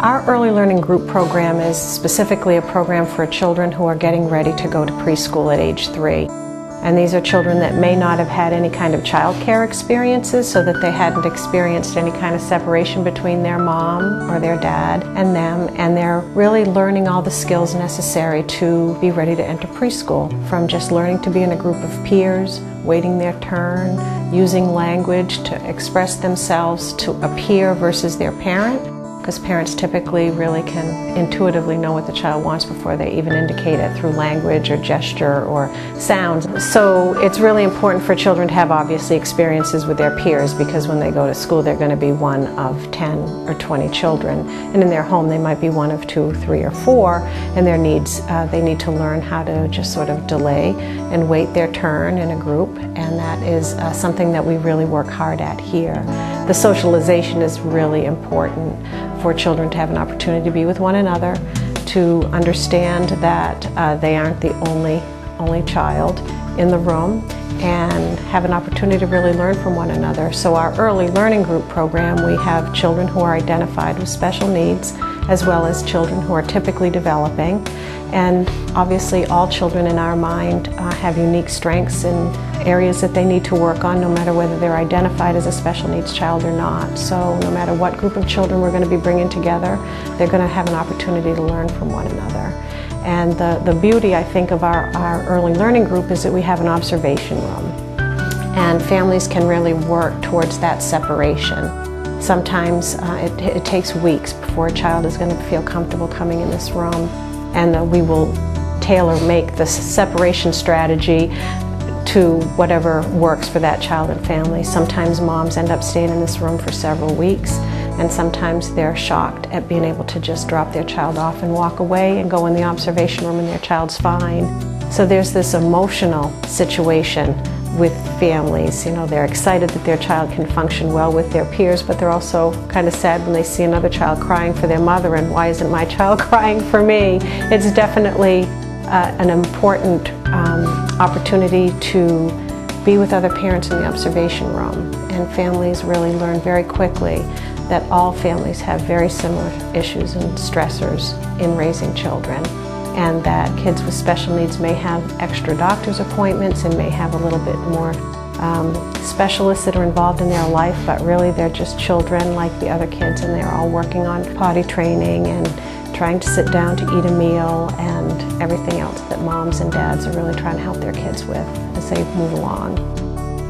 Our early learning group program is specifically a program for children who are getting ready to go to preschool at age 3. And these are children that may not have had any kind of child care experiences, so that they hadn't experienced any kind of separation between their mom or their dad and them, and they're really learning all the skills necessary to be ready to enter preschool, from just learning to be in a group of peers, waiting their turn, using language to express themselves to a peer versus their parent, because parents typically really can intuitively know what the child wants before they even indicate it through language or gesture or sounds. So it's really important for children to have obviously experiences with their peers, because when they go to school they're going to be one of 10 or 20 children, and in their home they might be one of 2, 3, or 4, and their needs, they need to learn how to just sort of delay and wait their turn in a group, and that is something that we really work hard at here. The socialization is really important for children to have an opportunity to be with one another, to understand that they aren't the only child in the room, and have an opportunity to really learn from one another. So our early learning group program, we have children who are identified with special needs, as well as children who are typically developing. And obviously all children in our mind have unique strengths and areas that they need to work on, no matter whether they're identified as a special needs child or not. So no matter what group of children we're going to be bringing together, they're going to have an opportunity to learn from one another. And the beauty, I think, of our early learning group is that we have an observation room. And families can really work towards that separation. Sometimes it takes weeks before a child is going to feel comfortable coming in this room. And we will tailor-make the separation strategy to whatever works for that child and family. Sometimes moms end up staying in this room for several weeks, and sometimes they're shocked at being able to just drop their child off and walk away and go in the observation room and their child's fine. So there's this emotional situation with families. You know, they're excited that their child can function well with their peers, but they're also kind of sad when they see another child crying for their mother, and why isn't my child crying for me? It's definitely an important opportunity to be with other parents in the observation room. And families really learn very quickly that all families have very similar issues and stressors in raising children, and that kids with special needs may have extra doctor's appointments and may have a little bit more specialists that are involved in their life, but really they're just children like the other kids, and they're all working on potty training and trying to sit down to eat a meal and everything else that moms and dads are really trying to help their kids with as they move along.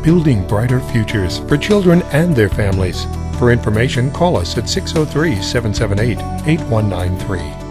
Building brighter futures for children and their families. For information, call us at 603-778-8193.